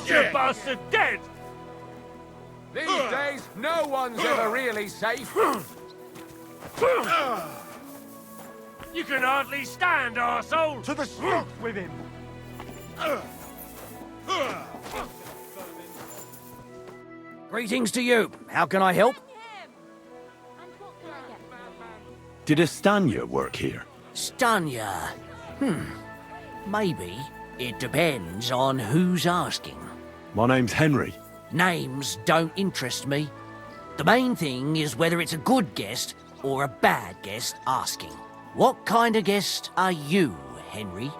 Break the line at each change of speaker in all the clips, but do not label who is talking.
butcher bastard dead!
These days, no one's ever really safe.
You can hardly stand, arsehole!
To the stocks with him!
Greetings to you. How can I help?
Did Estanya work here?
Stanya. Maybe. It depends on who's asking.
My name's Henry.
Names don't interest me. The main thing is whether it's a good guest or a bad guest asking. What kind of guest are you, Henry?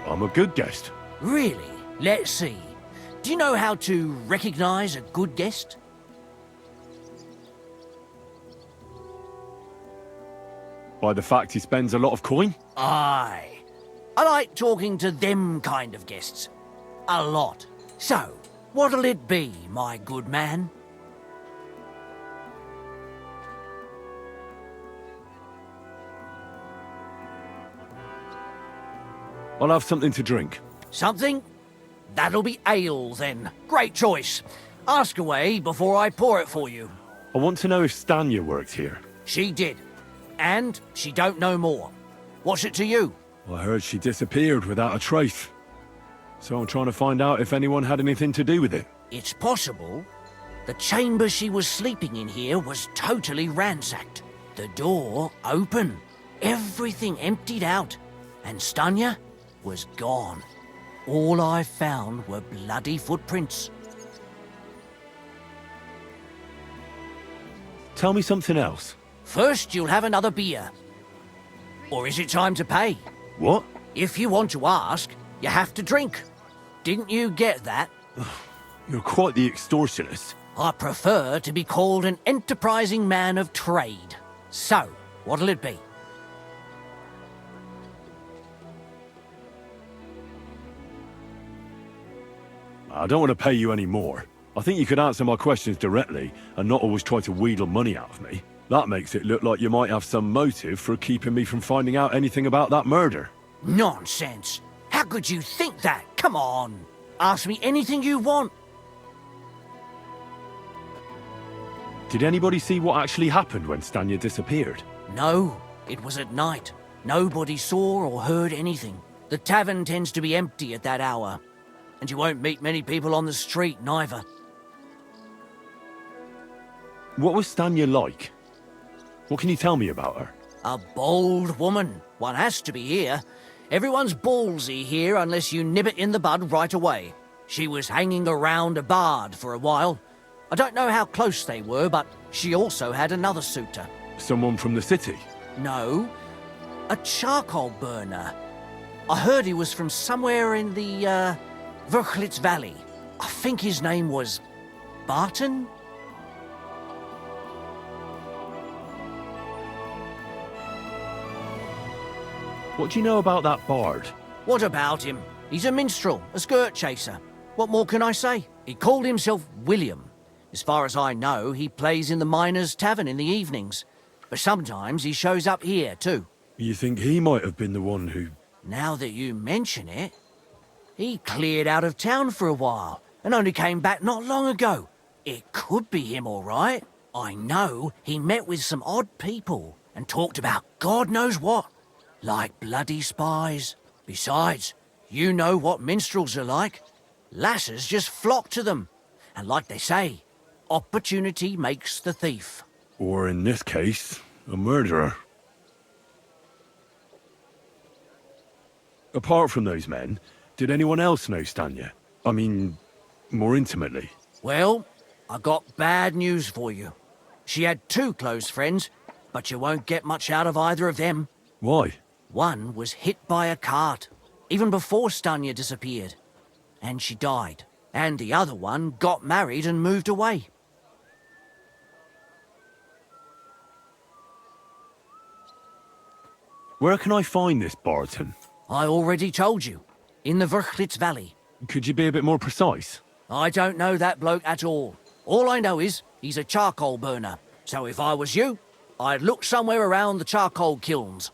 I'm a good guest.
Really? Let's see. Do you know how to recognize a good guest?
By the fact he spends a lot of coin?
Aye. I like talking to them kind of guests. A lot. So, what'll it be, my good man?
I'll have something to drink.
Something? That'll be ale, then. Great choice. Ask away before I pour it for you.
I want to know if Stanya works here.
She did. And she don't know more. What's it to you?
I heard she disappeared without a trace. So I'm trying to find out if anyone had anything to do with it.
It's possible. The chamber she was sleeping in here was totally ransacked. The door open. Everything emptied out. And Stanya was gone. All I found were bloody footprints.
Tell me something else.
First, you'll have another beer. Or is it time to pay?
What?
If you want to ask, you have to drink. Didn't you get that?
You're quite the extortionist.
I prefer to be called an enterprising man of trade. So, what'll it be?
I don't want to pay you any more. I think you could answer my questions directly and not always try to wheedle money out of me. That makes it look like you might have some motive for keeping me from finding out anything about that murder.
Nonsense. How could you think that? Come on. Ask me anything you want.
Did anybody see what actually happened when Stanya disappeared?
No, it was at night. Nobody saw or heard anything. The tavern tends to be empty at that hour. And you won't meet many people on the street, neither.
What was Stanya like? What can you tell me about her?
A bold woman. One has to be here. Everyone's ballsy here unless you nib it in the bud right away. She was hanging around a bard for a while. I don't know how close they were, but she also had another suitor.
Someone from the city?
No, a charcoal burner. I heard he was from somewhere in the, Verchlitz Valley. I think his name was Barton?
What do you know about that bard?
What about him? He's a minstrel, a skirt chaser. What more can I say? He called himself William. As far as I know, he plays in the Miners' Tavern in the evenings. But sometimes he shows up here, too.
You think he might have been the one who...
Now that you mention it, he cleared out of town for a while and only came back not long ago. It could be him, all right. I know he met with some odd people and talked about God knows what. Like bloody spies. Besides, you know what minstrels are like. Lasses just flock to them. And like they say, opportunity makes the thief.
Or in this case, a murderer. Apart from those men, did anyone else know Stanya? I mean, more intimately.
Well, I got bad news for you. She had 2 close friends, but you won't get much out of either of them.
Why?
One was hit by a cart, even before Stanya disappeared. And she died. And the other one got married and moved away.
Where can I find this Barton?
I already told you. In the Verchlitz Valley.
Could you be a bit more precise?
I don't know that bloke at all. All I know is he's a charcoal burner. So if I was you, I'd look somewhere around the charcoal kilns.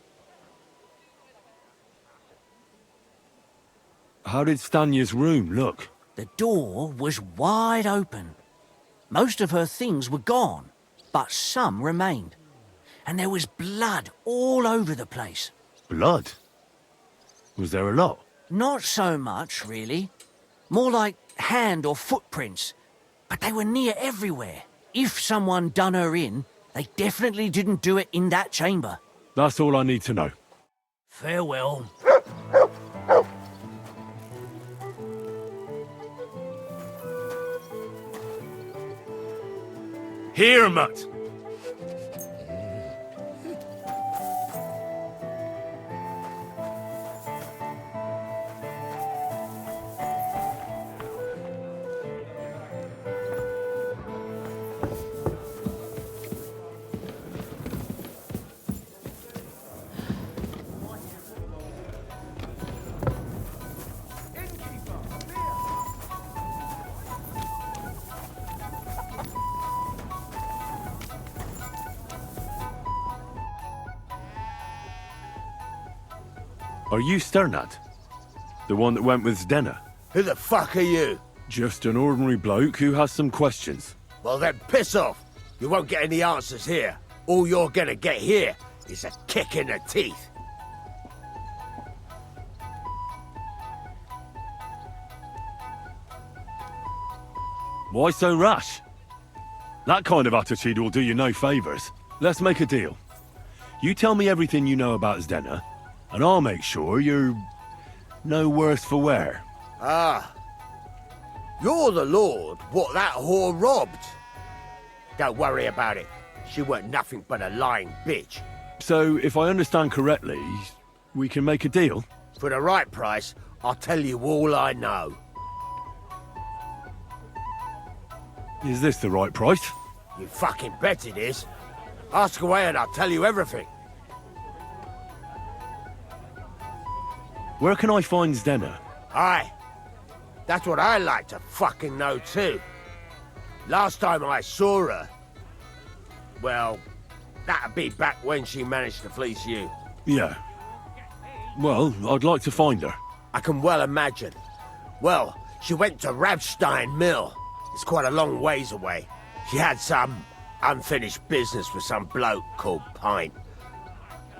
How did Stanya's room look?
The door was wide open. Most of her things were gone, but some remained. And there was blood all over the place.
Blood? Was there a lot?
Not so much, really. More like hand or footprints. But they were near everywhere. If someone done her in, they definitely didn't do it in that chamber.
That's all I need to know.
Farewell.
Here, Mutt! Are you Sternad? The one that went with Zdena?
Who the fuck are you?
Just an ordinary bloke who has some questions.
Well then piss off. You won't get any answers here. All you're gonna get here is a kick in the teeth.
Why so rash? That kind of attitude will do you no favours. Let's make a deal. You tell me everything you know about Zdena, and I'll make sure you're no worse for wear.
Ah. You're the lord what that whore robbed. Don't worry about it. She weren't nothing but a lying bitch.
So, if I understand correctly, we can make a deal?
For the right price, I'll tell you all I know.
Is this the right price?
You fucking bet it is. Ask away and I'll tell you everything.
Where can I find Zdena?
Aye. That's what I like to fucking know too. Last time I saw her... Well, that'd be back when she managed to fleece you.
Yeah. Well, I'd like to find her.
I can well imagine. Well, she went to Ravstein Mill. It's quite a long ways away. She had some unfinished business with some bloke called Pint.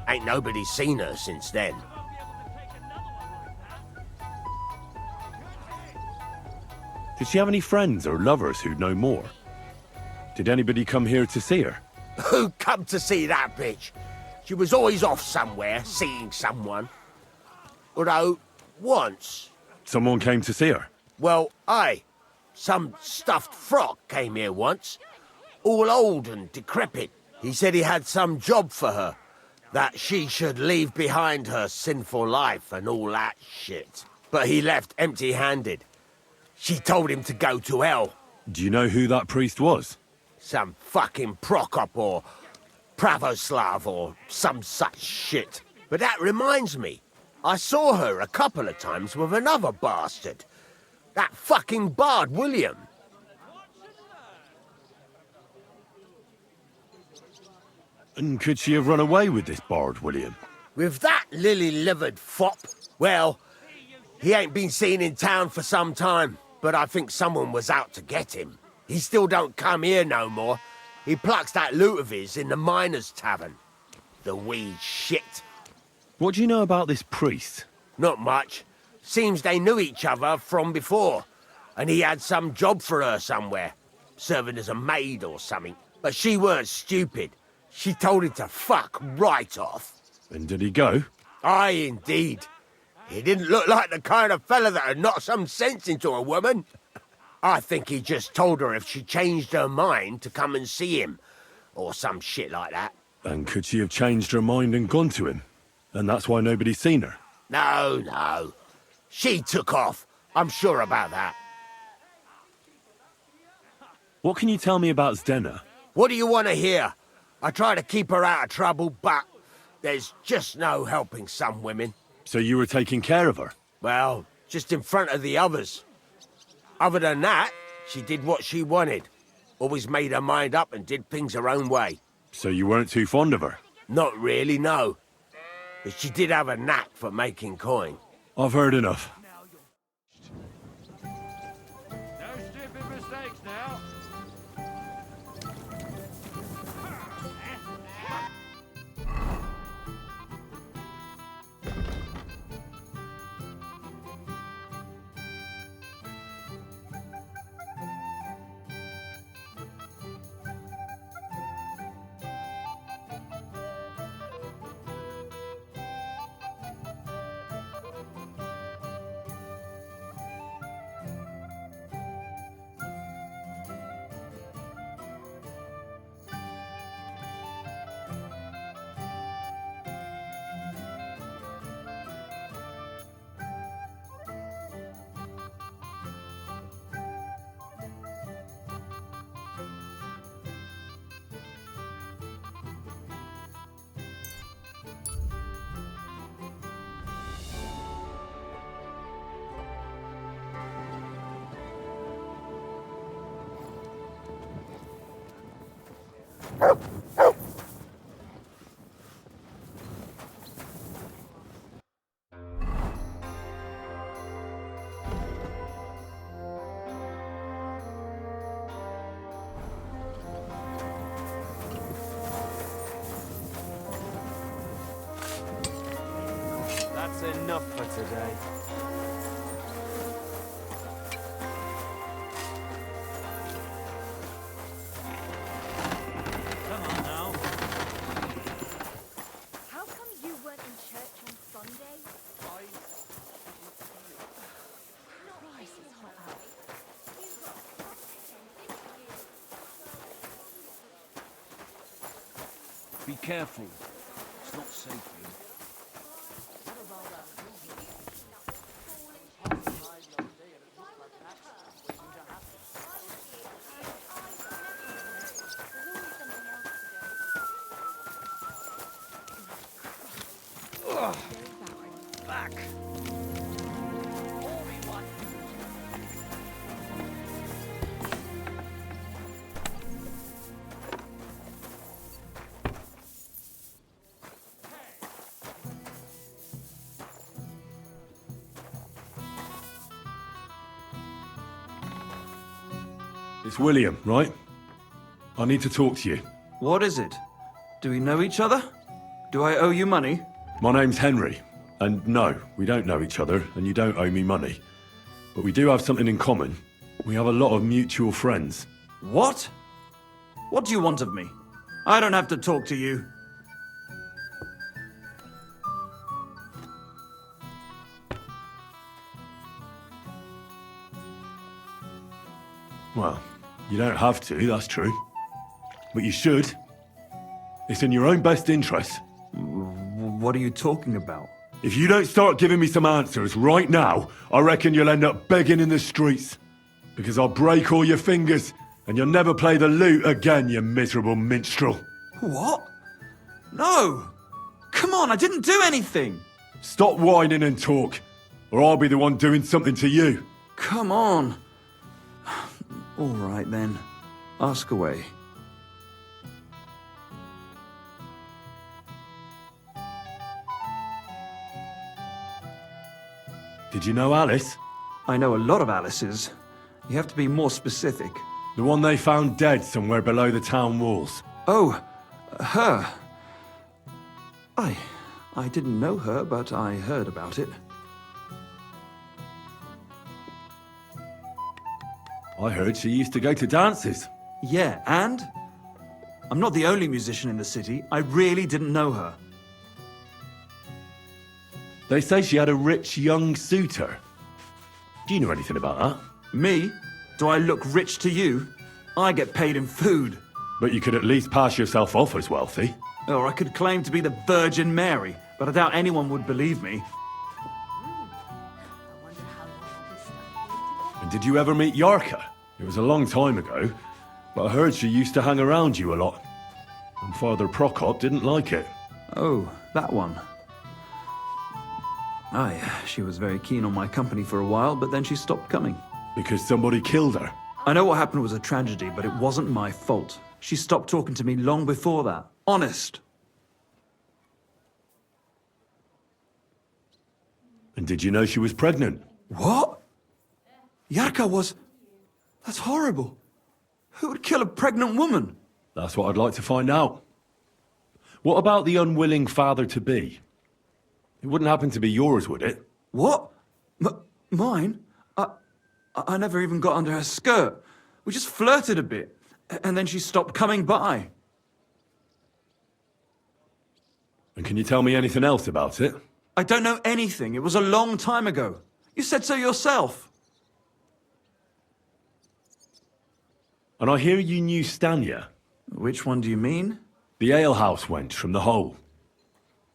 Ain't nobody seen her since then.
Did she have any friends or lovers who'd know more? Did anybody come here to see her?
Who come to see that bitch? She was always off somewhere, seeing someone. Although, once...
Someone came to see her?
Well, aye. Some stuffed frock came here once. All old and decrepit. He said he had some job for her. That she should leave behind her sinful life and all that shit. But he left empty-handed. She told him to go to hell.
Do you know who that priest was?
Some fucking Prokop or Pravoslav or some such shit. But that reminds me, I saw her a couple of times with another bastard. That fucking bard, William.
And could she have run away with this bard, William?
With that lily-livered fop? Well, he ain't been seen in town for some time, but I think someone was out to get him. He still don't come here no more. He plucks that loot of his in the miners' tavern. The wee shit.
What do you know about this priest?
Not much. Seems they knew each other from before, and he had some job for her somewhere, serving as a maid or something. But she weren't stupid. She told him to fuck right off.
And did he go?
Aye, indeed. He didn't look like the kind of fella that had knocked some sense into a woman. I think he just told her if she changed her mind to come and see him, or some shit like that.
And could she have changed her mind and gone to him? And that's why nobody's seen her?
No, no. She took off. I'm sure about that.
What can you tell me about Zdena?
What do you want to hear? I try to keep her out of trouble, but there's just no helping some women.
So you were taking care of her?
Well, just in front of the others. Other than that, she did what she wanted. Always made her mind up and did things her own way.
So you weren't too fond of her?
Not really, no. But she did have a knack for making coin.
I've heard enough.
That's enough for today.
Come on now.
How come you weren't in church on Sunday? Christ, it's hot out.
Be careful. It's not safe here.
Back.
It's William, right? I need to talk to you.
What is it? Do we know each other? Do I owe you money?
My name's Henry, and no, we don't know each other, and you don't owe me money. But we do have something in common. We have a lot of mutual friends.
What? What do you want of me? I don't have to talk to you.
Well, you don't have to, that's true. But you should. It's in your own best interest.
What are you talking about?
If you don't start giving me some answers right now, I reckon you'll end up begging in the streets. Because I'll break all your fingers, and you'll never play the lute again, you miserable minstrel.
What? No! Come on, I didn't do anything!
Stop whining and talk, or I'll be the one doing something to you.
Come on! All right then. Ask away.
Did you know Alice?
I know a lot of Alice's. You have to be more specific.
The one they found dead somewhere below the town walls.
Oh, her. I didn't know her, but I heard about it.
I heard she used to go to dances.
Yeah, and? I'm not the only musician in the city. I really didn't know her.
They say she had a rich young suitor. Do you know anything about that?
Me? Do I look rich to you? I get paid in food.
But you could at least pass yourself off as wealthy.
Or I could claim to be the Virgin Mary, but I doubt anyone would believe me.
And did you ever meet Yarka? It was a long time ago, but I heard she used to hang around you a lot. And Father Prokop didn't like it.
Oh, that one. Aye, she was very keen on my company for a while, but then she stopped coming.
Because somebody killed her.
I know what happened was a tragedy, but it wasn't my fault. She stopped talking to me long before that. Honest.
And did you know she was pregnant?
What? Yarka was... That's horrible. Who would kill a pregnant woman?
That's what I'd like to find out. What about the unwilling father-to-be? It wouldn't happen to be yours, would it?
What? Mine? I never even got under her skirt. We just flirted a bit, and then she stopped coming by.
And can you tell me anything else about it?
I don't know anything. It was a long time ago. You said so yourself.
And I hear you knew Stanya.
Which one do you mean?
The alehouse wench from the hole.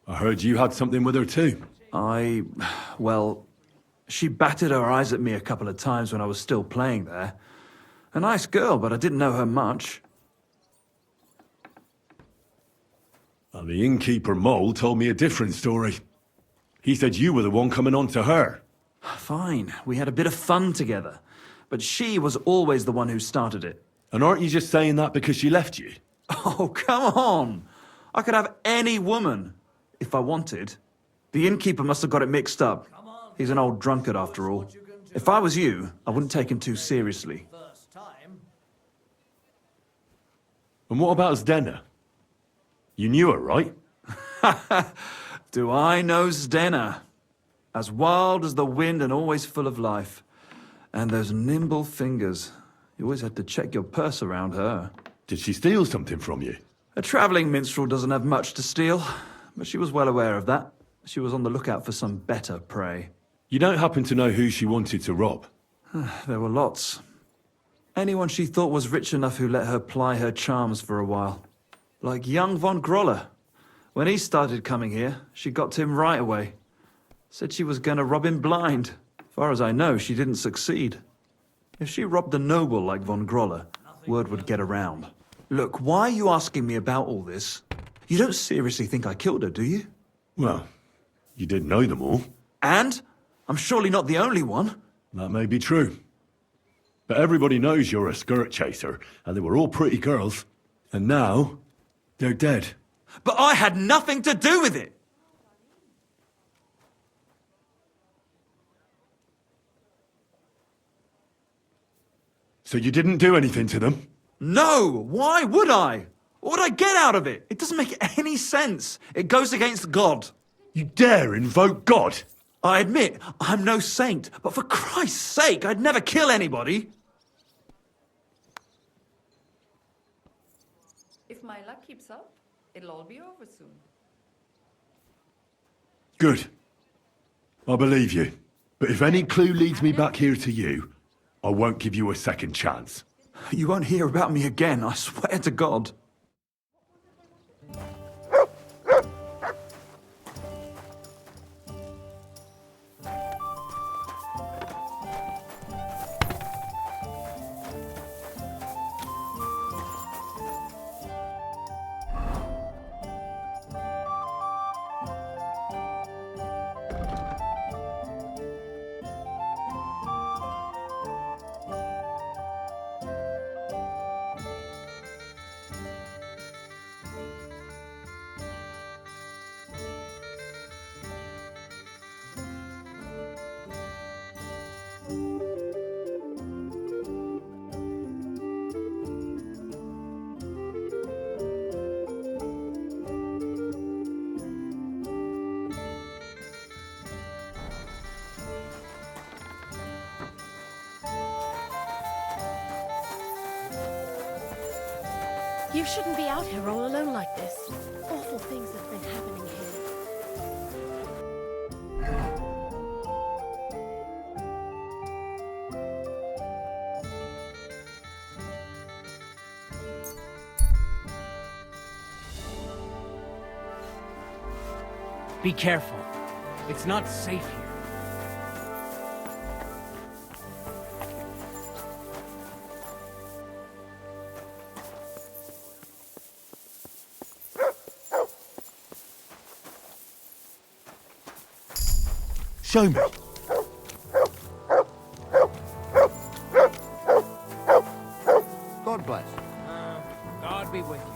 I heard you had something with her too.
Well, she batted her eyes at me a couple of times when I was still playing there. A nice girl, but I didn't know her much.
And the innkeeper Mole told me a different story. He said you were the one coming on to her.
Fine, we had a bit of fun together. But she was always the one who started it.
And aren't you just saying that because she left you?
Oh, come on! I could have any woman, if I wanted. The innkeeper must have got it mixed up. He's an old drunkard after all. If I was you, I wouldn't take him too seriously.
And what about Zdena? You knew her, right?
Do I know Zdena? As wild as the wind and always full of life. And those nimble fingers. You always had to check your purse around her.
Did she steal something from you?
A travelling minstrel doesn't have much to steal, but she was well aware of that. She was on the lookout for some better prey.
You don't happen to know who she wanted to rob?
There were lots. Anyone she thought was rich enough who let her ply her charms for a while. Like young von Groller. When he started coming here, she got to him right away. Said she was going to rob him blind. As far as I know, she didn't succeed. If she robbed a noble like von Groller, word would get around. Look, why are you asking me about all this? You don't seriously think I killed her, do you?
Well, you did know them all.
And? I'm surely not the only one.
That may be true. But everybody knows you're a skirt chaser, and they were all pretty girls. And now, they're dead.
But I had nothing to do with it!
So you didn't do anything to them?
No! Why would I? What would I get out of it? It doesn't make any sense. It goes against God.
You dare invoke God?
I admit, I'm no saint, but for Christ's sake, I'd never kill anybody.
If my luck keeps up, it'll all be over soon.
Good. I believe you. But if any clue leads me back here to you, I won't give you a second chance.
You won't hear about me again, I swear to God.
You shouldn't be out here all alone like this. Awful things have been happening here.
Be careful. It's not safe here.
Show me. God bless.
God be with you.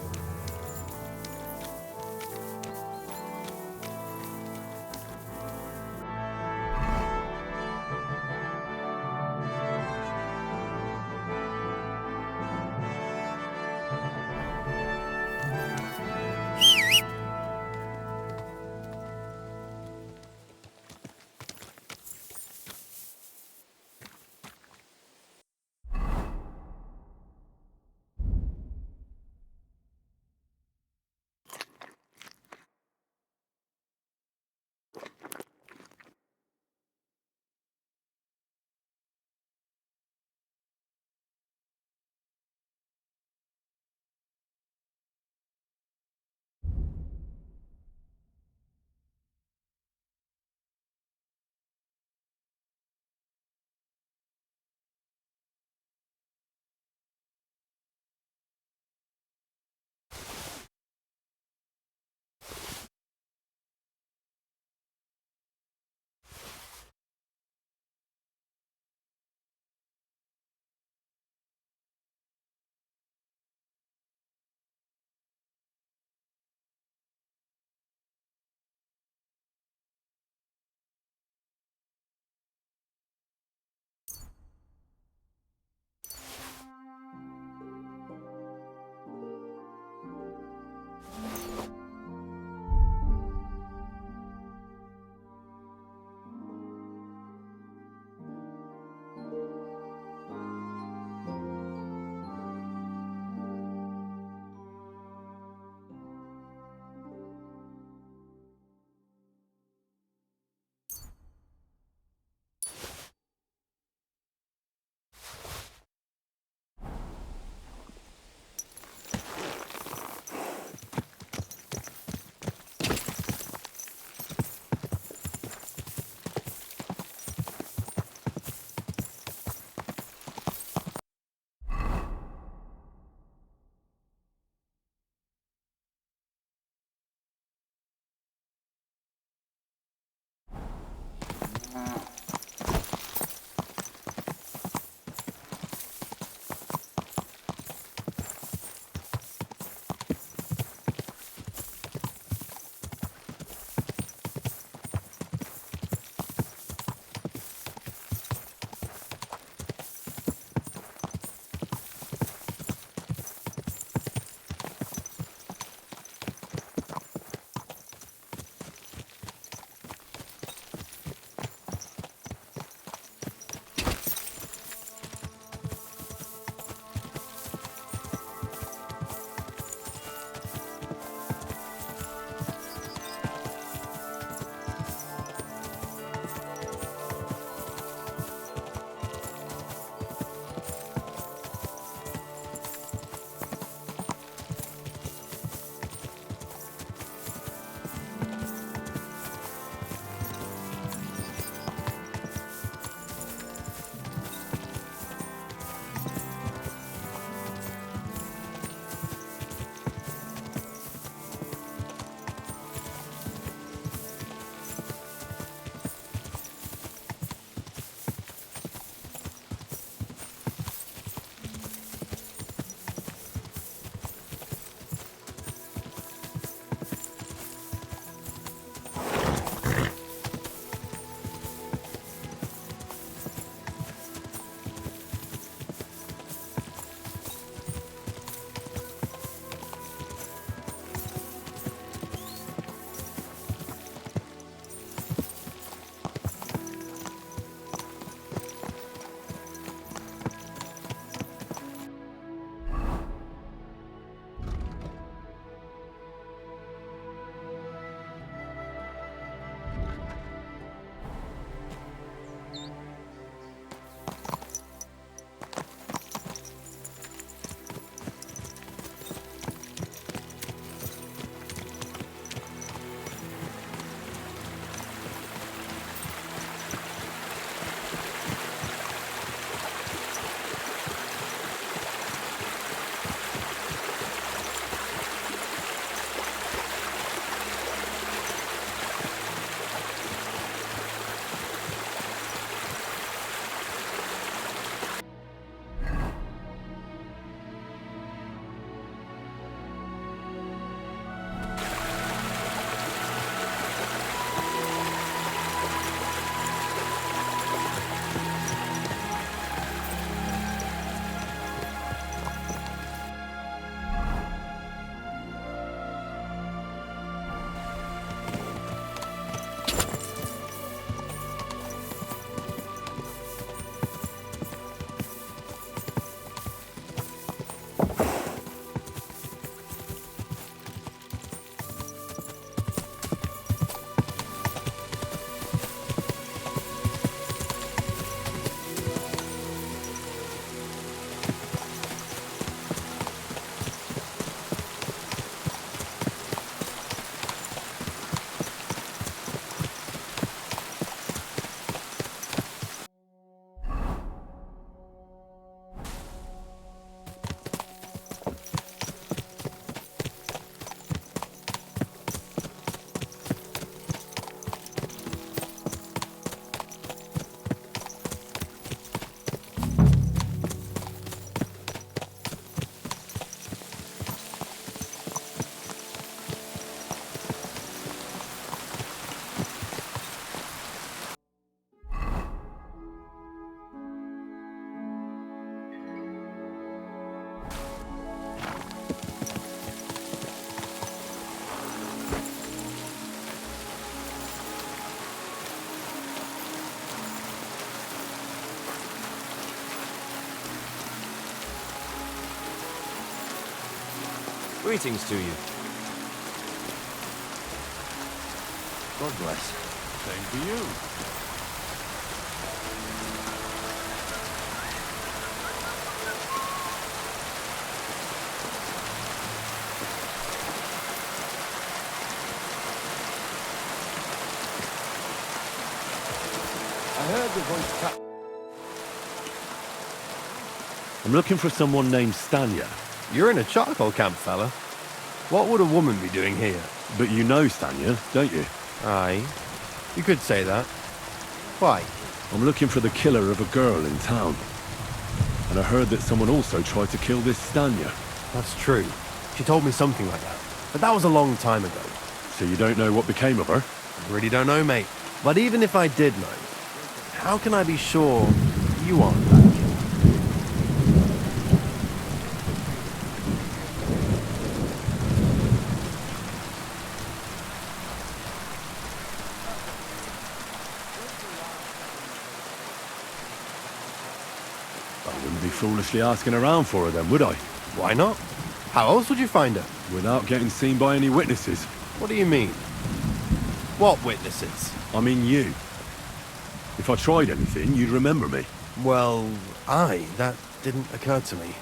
Greetings to you.
God bless.
Same to you.
I heard the voice cut.
I'm looking for someone named Stanya.
You're in a charcoal camp, fella. What would a woman be doing here?
But you know Stanya, don't you?
Aye. You could say that. Why?
I'm looking for the killer of a girl in town. And I heard that someone also tried to kill this Stanya.
That's true. She told me something like that. But that was a long time ago.
So you don't know what became of her?
I really don't know, mate. But even if I did know, how can I be sure you aren't that killer?
I wouldn't be foolishly asking around for her then, would I?
Why not? How else would you find her?
Without getting seen by any witnesses.
What do you mean? What witnesses?
I mean you. If I tried anything, you'd remember me.
Well, that didn't occur to me.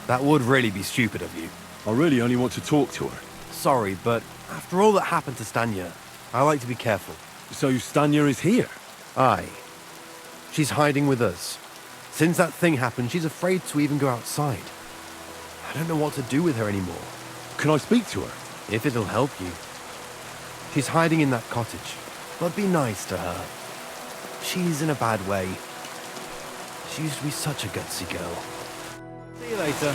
That would really be stupid of you.
I really only want to talk to her.
Sorry, but after all that happened to Stanya, I like to be careful.
So Stanya is here?
Aye. She's hiding with us. Since that thing happened, she's afraid to even go outside. I don't know what to do with her anymore.
Can I speak to her?
If it'll help you. She's hiding in that cottage, but be nice to her. She's in a bad way. She used to be such a gutsy girl. See you later.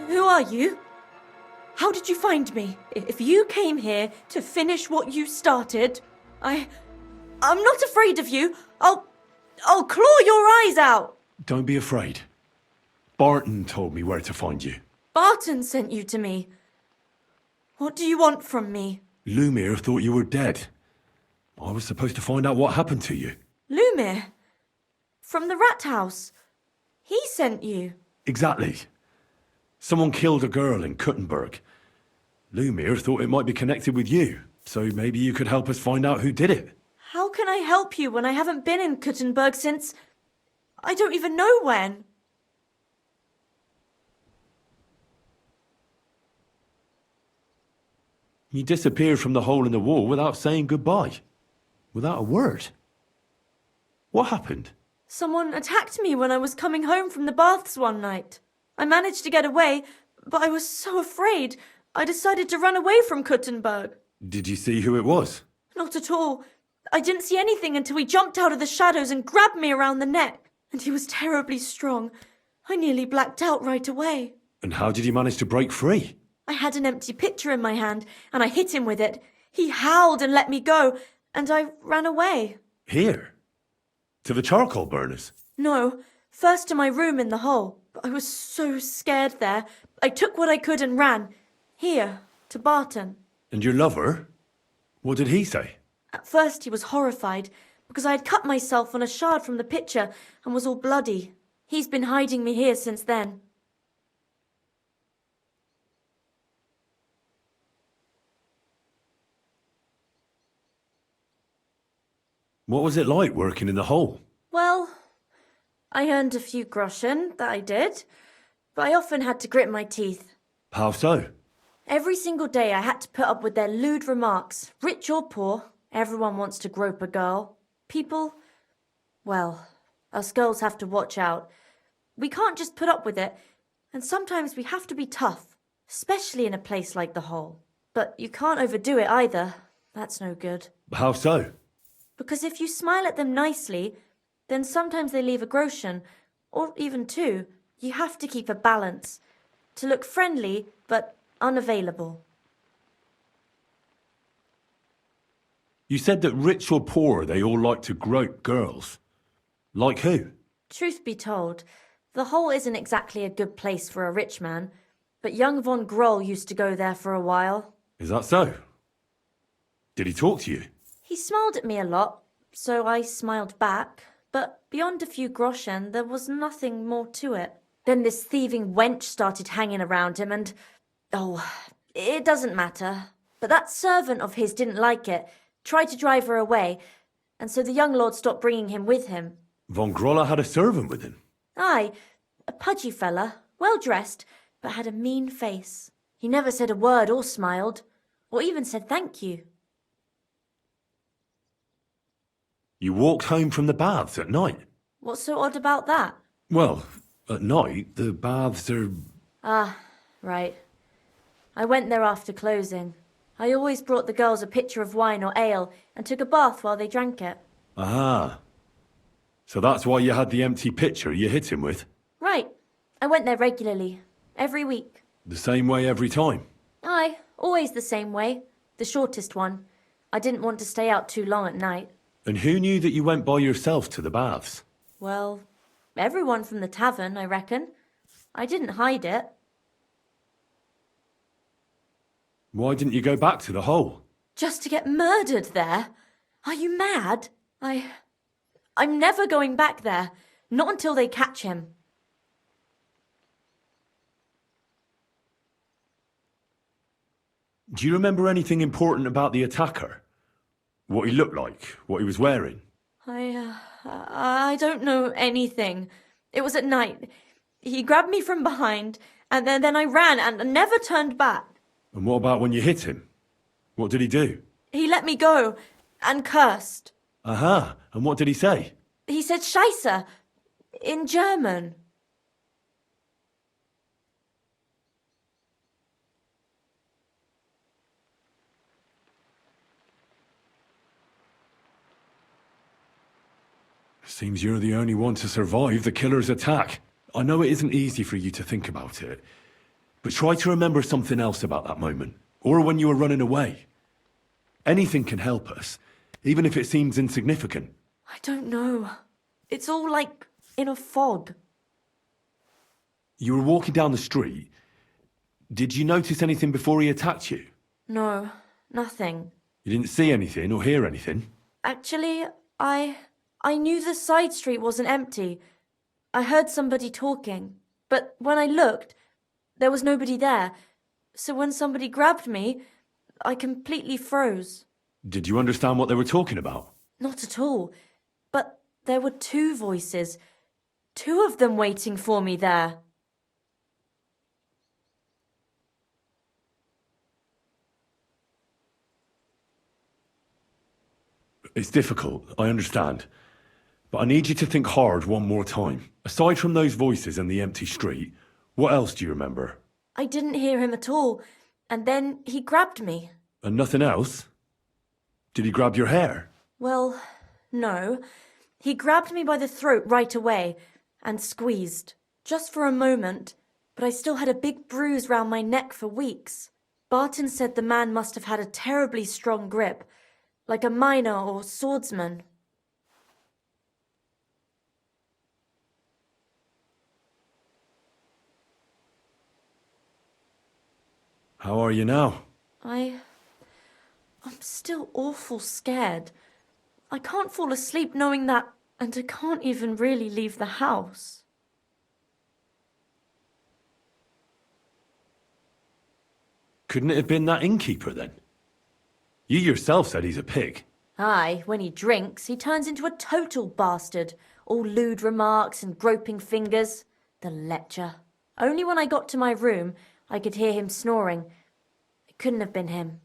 Who are you? How did you find me? If you came here to finish what you started, I'm not afraid of you. I'll claw your eyes out.
Don't be afraid. Barton told me where to find you.
Barton sent you to me. What do you want from me?
Lumir thought you were dead. I was supposed to find out what happened to you.
Lumir? From the rat house. He sent you.
Exactly. Someone killed a girl in Kuttenberg. Lumir thought it might be connected with you, so maybe you could help us find out who did it.
How can I help you when I haven't been in Kuttenberg since... I don't even know when.
You disappeared from the hole in the wall without saying goodbye. Without a word. What happened?
Someone attacked me when I was coming home from the baths one night. I managed to get away, but I was so afraid, I decided to run away from Kuttenberg.
Did you see who it was?
Not at all. I didn't see anything until he jumped out of the shadows and grabbed me around the neck. And he was terribly strong. I nearly blacked out right away.
And how did you manage to break free?
I had an empty pitcher in my hand, and I hit him with it. He howled and let me go, and I ran away.
Here? To the charcoal burners?
No, first to my room in the hole. But I was so scared there. I took what I could and ran. Here, to Barton.
And your lover? What did he say?
At first he was horrified, because I had cut myself on a shard from the pitcher and was all bloody. He's been hiding me here since then.
What was it like working in the hole?
Well, I earned a few groschen, that I did, but I often had to grit my teeth.
How so?
Every single day I had to put up with their lewd remarks, rich or poor. Everyone wants to grope a girl. People... Well, us girls have to watch out. We can't just put up with it, and sometimes we have to be tough, especially in a place like the Hole. But you can't overdo it either. That's no good.
How so?
Because if you smile at them nicely, then sometimes they leave a groschen, or even two. You have to keep a balance. To look friendly, but unavailable.
You said that rich or poor, they all like to grope girls. Like who?
Truth be told, the Hole isn't exactly a good place for a rich man, but young von Groll used to go there for a while.
Is that so? Did he talk to you?
He smiled at me a lot, so I smiled back, but beyond a few groschen, there was nothing more to it. Then this thieving wench started hanging around him and... Oh, it doesn't matter. But that servant of his didn't like it, tried to drive her away, and so the young lord stopped bringing him with him.
Von Groller had a servant with him?
Aye, a pudgy fella, well-dressed, but had a mean face. He never said a word or smiled, or even said thank you.
You walked home from the baths at night?
What's so odd about that?
Well, at night, the baths are...
Ah, right. I went there after closing. I always brought the girls a pitcher of wine or ale and took a bath while they drank it.
Ah. So that's why you had the empty pitcher you hit him with?
Right. I went there regularly. Every week.
The same way every time?
Aye, always the same way. The shortest one. I didn't want to stay out too long at night.
And who knew that you went by yourself to the baths?
Well, everyone from the tavern, I reckon. I didn't hide it.
Why didn't you go back to the Hole?
Just to get murdered there? Are you mad? I'm never going back there. Not until they catch him.
Do you remember anything important about the attacker? What he looked like? What he was wearing?
I don't know anything. It was at night. He grabbed me from behind, and then I ran and never turned back.
And what about when you hit him? What did he do?
He let me go, and cursed.
Aha, and what did he say?
He said Scheisse, in German.
Seems you're the only one to survive the killer's attack. I know it isn't easy for you to think about it, but try to remember something else about that moment, or when you were running away. Anything can help us, even if it seems insignificant.
I don't know. It's all like in a fog.
You were walking down the street. Did you notice anything before he attacked you?
No, nothing.
You didn't see anything or hear anything?
Actually, I knew the side street wasn't empty. I heard somebody talking, but when I looked, there was nobody there. So when somebody grabbed me, I completely froze.
Did you understand what they were talking about?
Not at all. But there were two voices. Two of them waiting for me there.
It's difficult, I understand. But I need you to think hard one more time. Aside from those voices and the empty street, what else do you remember?
I didn't hear him at all, and then he grabbed me.
And nothing else? Did he grab your hair?
Well, no. He grabbed me by the throat right away and squeezed. Just for a moment, but I still had a big bruise round my neck for weeks. Barton said the man must have had a terribly strong grip, like a miner or swordsman.
How are you now?
I'm still awful scared. I can't fall asleep knowing that, and I can't even really leave the house.
Couldn't it have been that innkeeper then? You yourself said he's a pig.
Aye, when he drinks, he turns into a total bastard. All lewd remarks and groping fingers. The lecher. Only when I got to my room, I could hear him snoring. It couldn't have been him.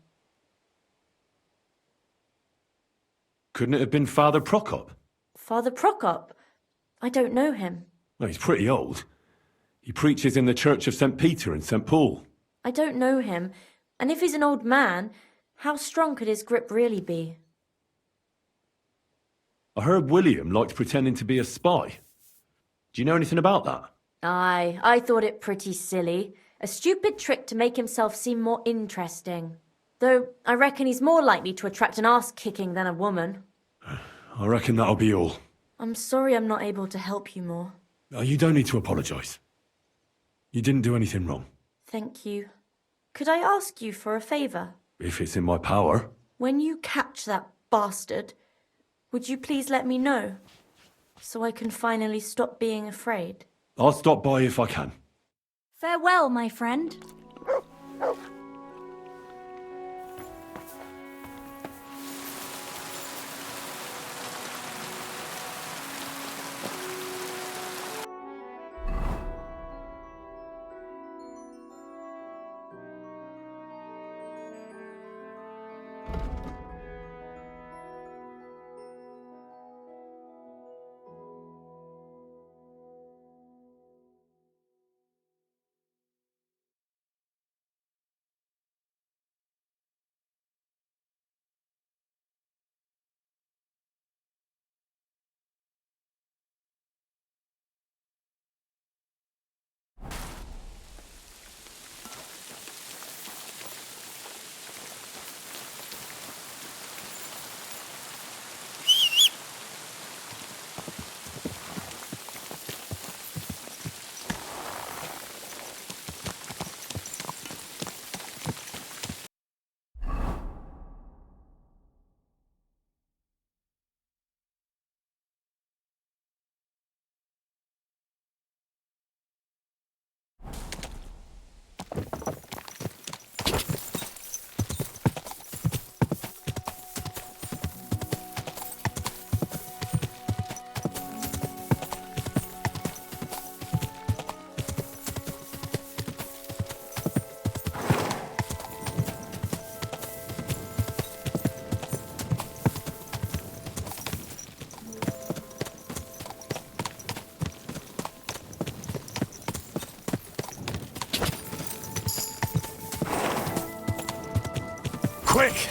Couldn't it have been Father Prokop?
Father Prokop? I don't know him.
Well, he's pretty old. He preaches in the Church of St. Peter and St. Paul.
I don't know him. And if he's an old man, how strong could his grip really be?
I heard William liked pretending to be a spy. Do you know anything about that?
Aye, I thought it pretty silly. A stupid trick to make himself seem more interesting. Though I reckon he's more likely to attract an ass-kicking than a woman.
I reckon that'll be all.
I'm sorry I'm not able to help you more.
Oh, you don't need to apologise. You didn't do anything wrong.
Thank you. Could I ask you for a favour?
If it's in my power.
When you catch that bastard, would you please let me know? So I can finally stop being afraid.
I'll stop by if I can.
Farewell, my friend.
Quick!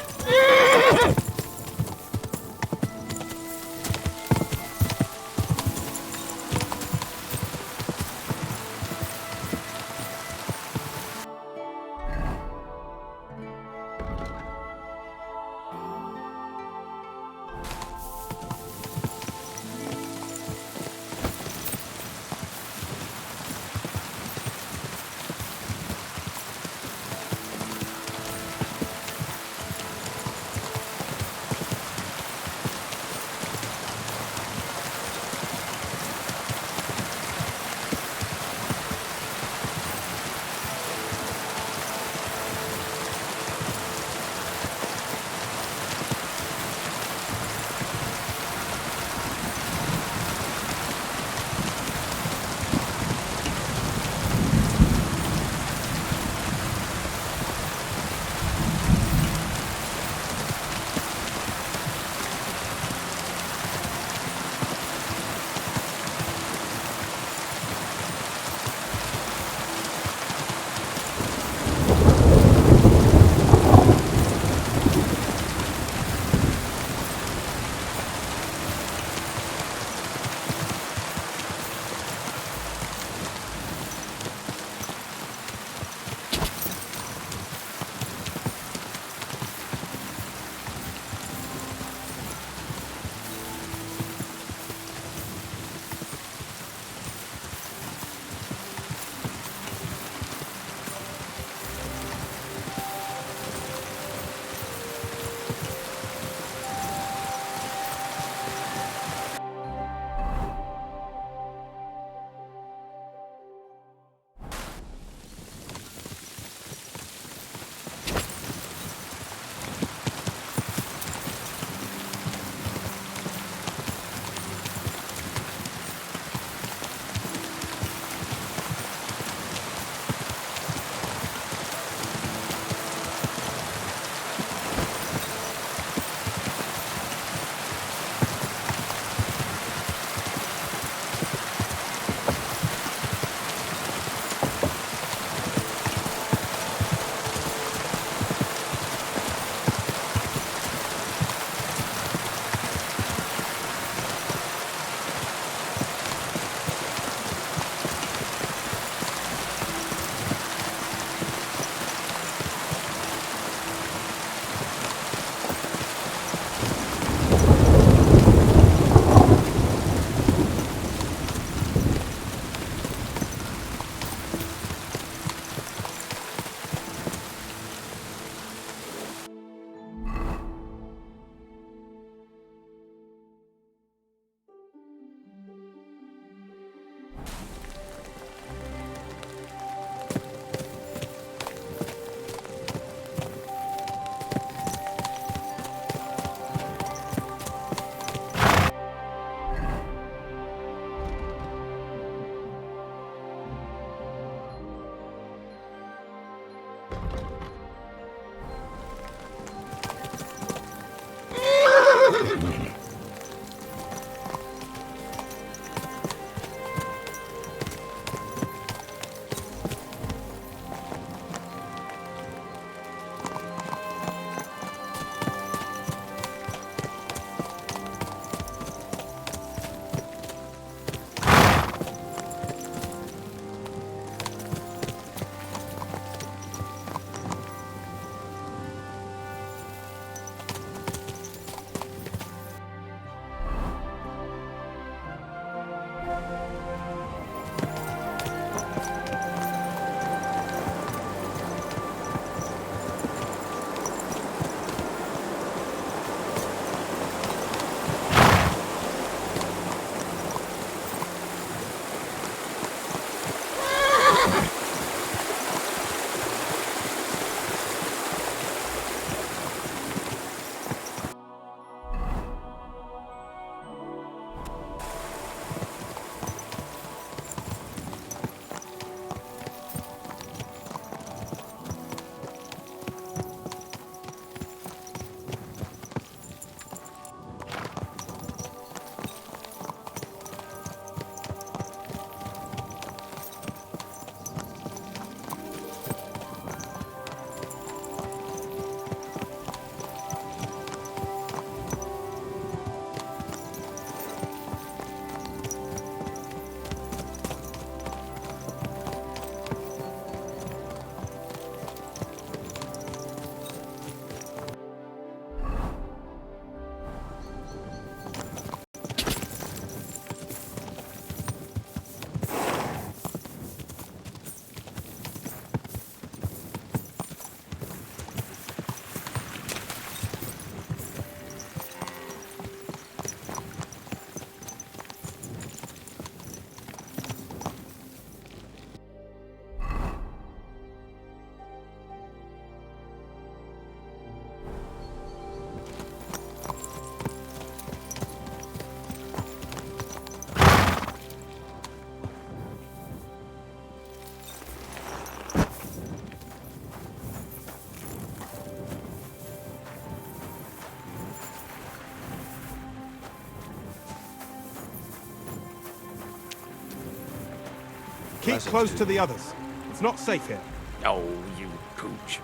Keep close to the others. It's not safe here.
Oh, you pooch.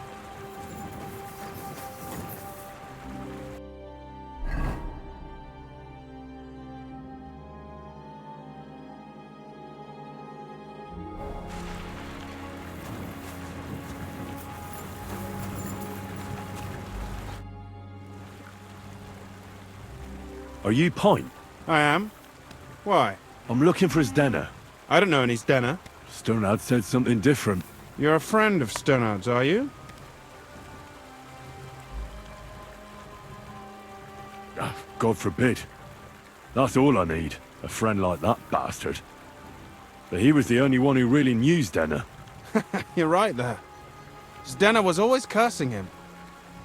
Are you Pint?
I am. Why?
I'm looking for Zdena.
I don't know any Zdena.
Sternad said something different.
You're a friend of Sternard's, are you?
God forbid. That's all I need. A friend like that bastard. But he was the only one who really knew Zdena.
You're right there. Zdena was always cursing him.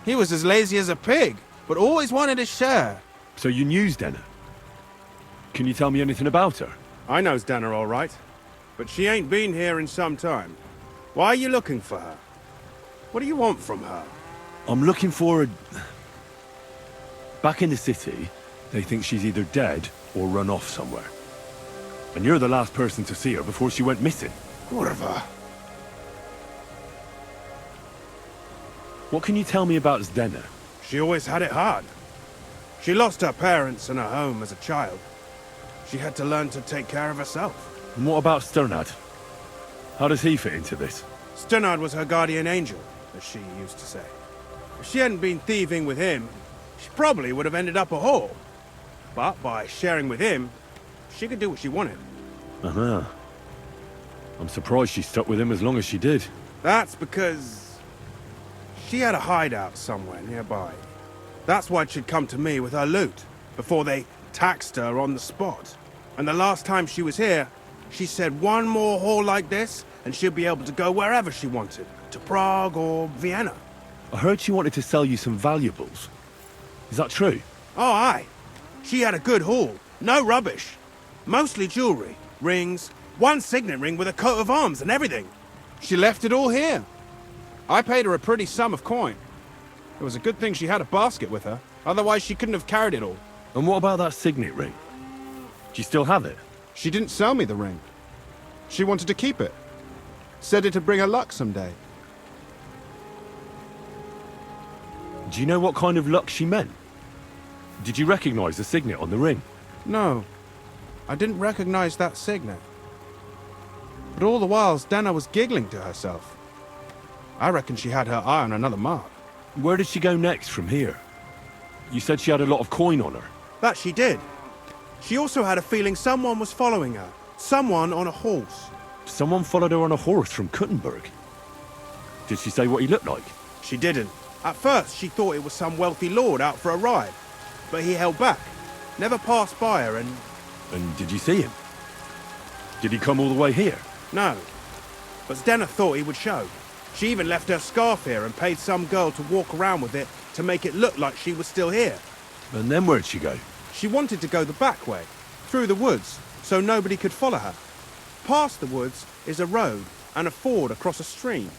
He was as lazy as a pig, but always wanted his share.
So you knew Zdena? Can you tell me anything about her?
I know Zdena all right, but she ain't been here in some time. Why are you looking for her? What do you want from her?
I'm looking for a... Back in the city, they think she's either dead or run off somewhere. And you're the last person to see her before she went missing.
Kurva.
What can you tell me about Zdena?
She always had it hard. She lost her parents and her home as a child. She had to learn to take care of herself.
And what about Sternad? How does he fit into this?
Sternard was her guardian angel, as she used to say. If she hadn't been thieving with him, she probably would have ended up a whore. But by sharing with him, she could do what she wanted.
Uh-huh. I'm surprised she stuck with him as long as she did.
That's because she had a hideout somewhere nearby. That's why she'd come to me with her loot, before they taxed her on the spot. And the last time she was here, she said one more haul like this, and she'd be able to go wherever she wanted. To Prague or Vienna.
I heard she wanted to sell you some valuables. Is that true?
Oh, aye. She had a good haul. No rubbish. Mostly jewelry, rings, one signet ring with a coat of arms and everything. She left it all here. I paid her a pretty sum of coin. It was a good thing she had a basket with her. Otherwise, she couldn't have carried it all.
And what about that signet ring? Do you still have it?
She didn't sell me the ring. She wanted to keep it. Said it'd bring her luck someday.
Do you know what kind of luck she meant? Did you recognize the signet on the ring?
No. I didn't recognize that signet. But all the while, Zdena was giggling to herself. I reckon she had her eye on another mark.
Where did she go next from here? You said she had a lot of coin on her.
That she did. She also had a feeling someone was following her. Someone on a horse.
Someone followed her on a horse from Kuttenberg. Did she say what he looked like?
She didn't. At first, she thought it was some wealthy lord out for a ride. But he held back. Never passed by her and...
And did you see him? Did he come all the way here?
No. But Zdena thought he would show. She even left her scarf here and paid some girl to walk around with it to make it look like she was still here.
And then where'd she go?
She wanted to go the back way, through the woods, so nobody could follow her. Past the woods is a road and a ford across a stream.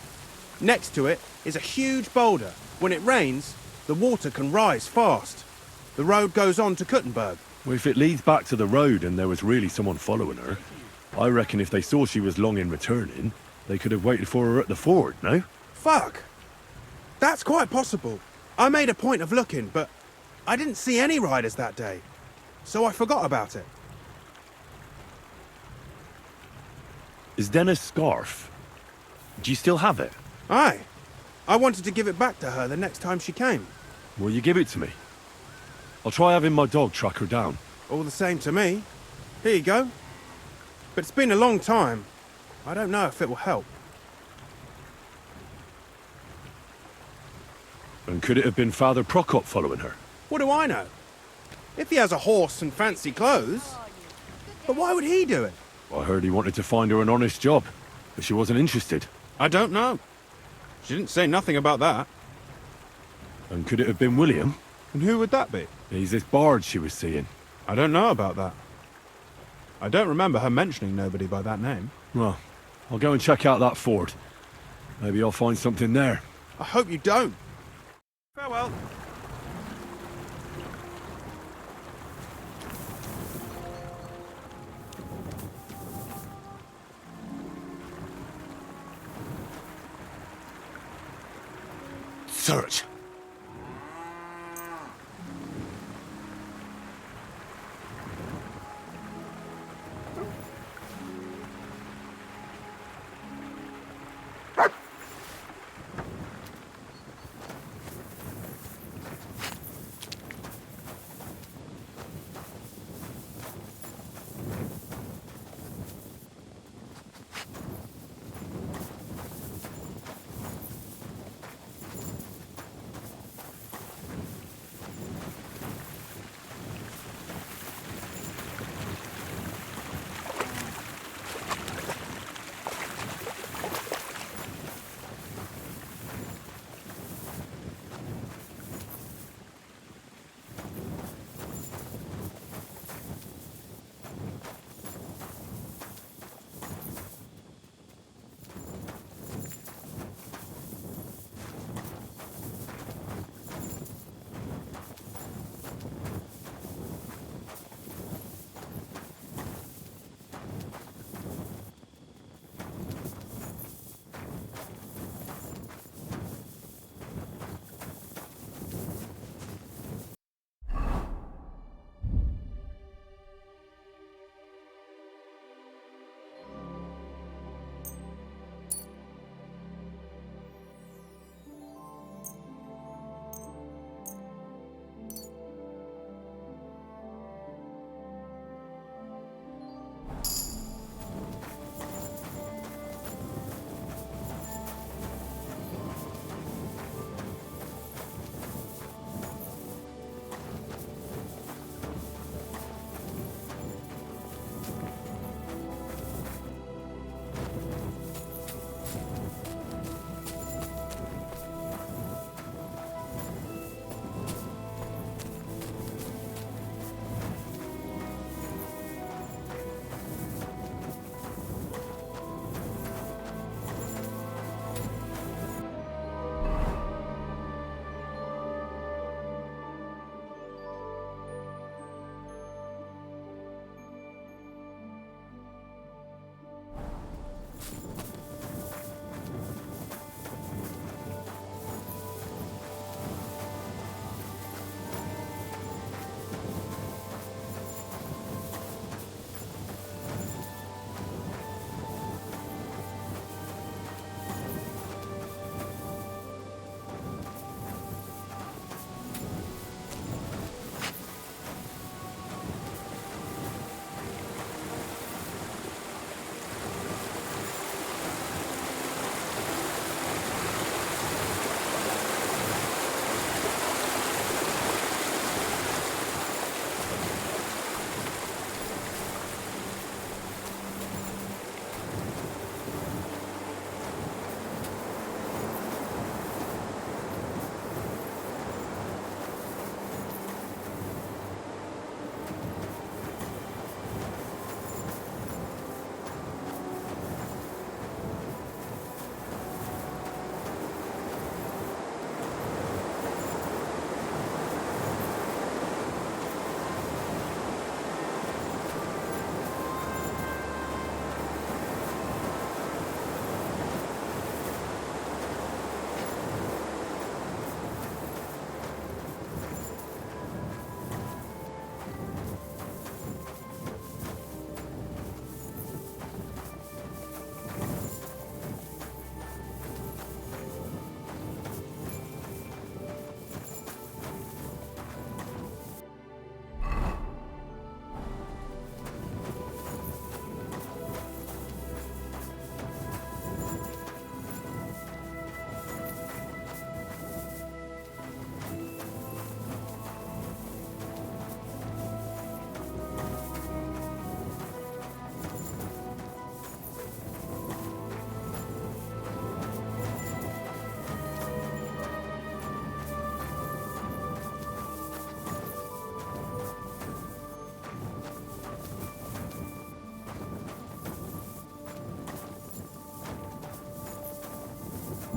Next to it is a huge boulder. When it rains, the water can rise fast. The road goes on to Kuttenberg.
Well, if it leads back to the road and there was really someone following her, I reckon if they saw she was long in returning, they could have waited for her at the ford, no?
Fuck! That's quite possible. I made a point of looking, but I didn't see any riders that day, so I forgot about it.
Is Denna's scarf? Do you still have it?
Aye. I wanted to give it back to her the next time she came.
Will you give it to me? I'll try having my dog track her down.
All the same to me. Here you go. But it's been a long time. I don't know if it will help.
And could it have been Father Prokop following her?
What do I know? If he has a horse and fancy clothes. But why would he do it?
I heard he wanted to find her an honest job, but she wasn't interested.
I don't know. She didn't say nothing about that.
And could it have been William?
And who would that be?
He's this bard she was seeing.
I don't know about that. I don't remember her mentioning nobody by that name.
Well, I'll go and check out that fort. Maybe I'll find something there.
I hope you don't. Farewell.
search.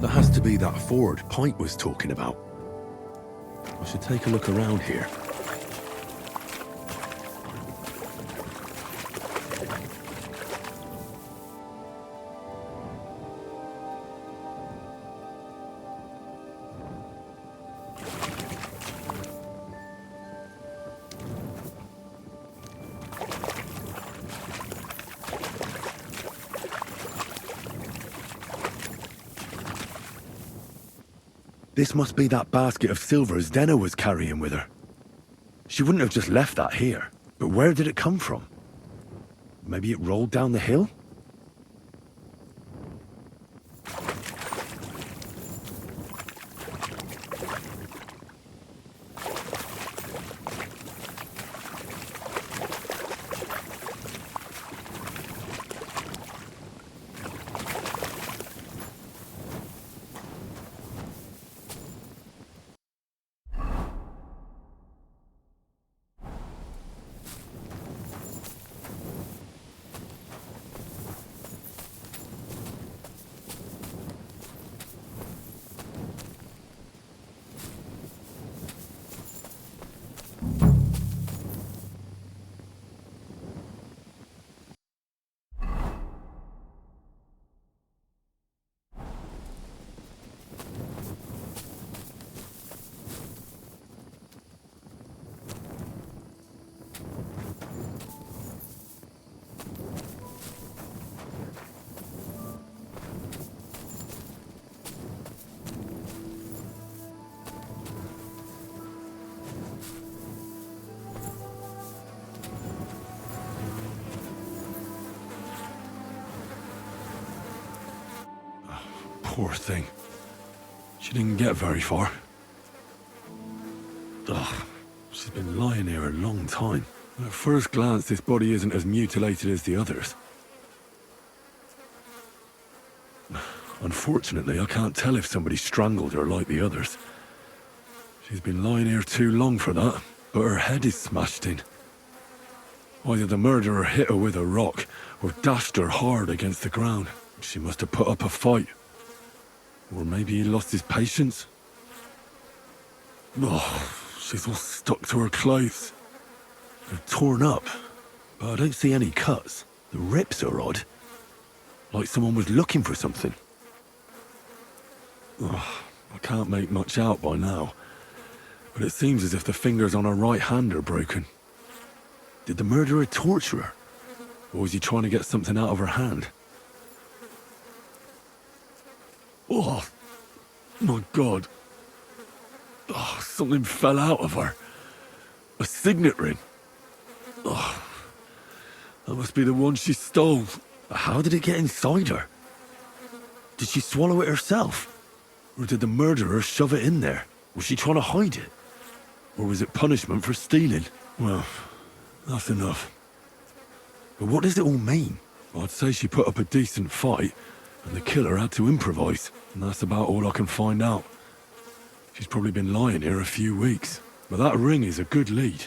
That has to be that ford Pint was talking about. I should take a look around here. This must be that basket of silver Zdeno was carrying with her. She wouldn't have just left that here. But where did it come from? Maybe it rolled down the hill? Poor thing. She didn't get very far. Ugh, she's been lying here a long time. At first glance, this body isn't as mutilated as the others. Unfortunately, I can't tell if somebody strangled her like the others. She's been lying here too long for that, but her head is smashed in. Either the murderer hit her with a rock, or dashed her hard against the ground. She must have put up a fight. Or maybe he lost his patience. Oh, she's all stuck to her clothes. They're torn up, but I don't see any cuts. The rips are odd. Like someone was looking for something. Oh, I can't make much out by now, but it seems as if the fingers on her right hand are broken. Did the murderer torture her? Or was he trying to get something out of her hand? Oh, my God. Oh, something fell out of her. A signet ring. Oh, that must be the one she stole. How did it get inside her? Did she swallow it herself? Or did the murderer shove it in there? Was she trying to hide it? Or was it punishment for stealing? Well, that's enough. But what does it all mean? I'd say she put up a decent fight, and the killer had to improvise, and that's about all I can find out. She's probably been lying here a few weeks, but that ring is a good lead.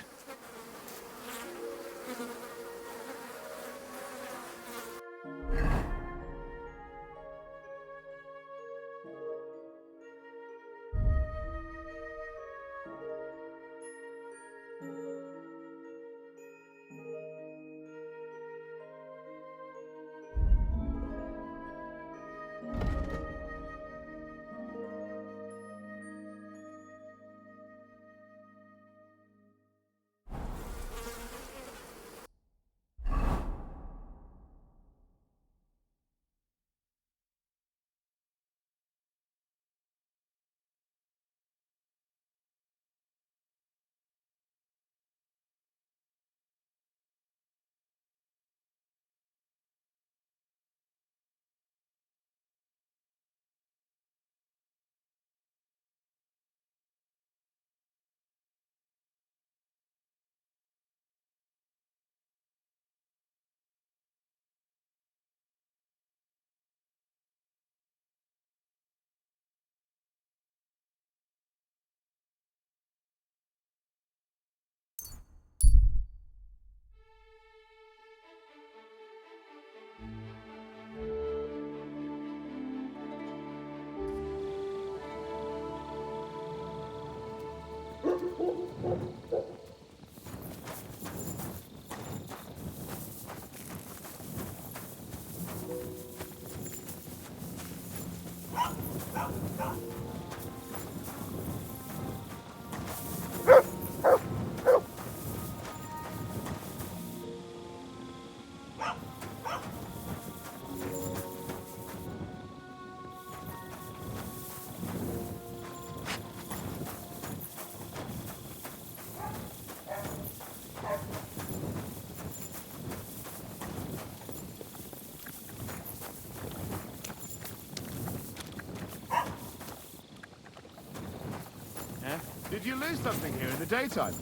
Did you lose something here in the daytime?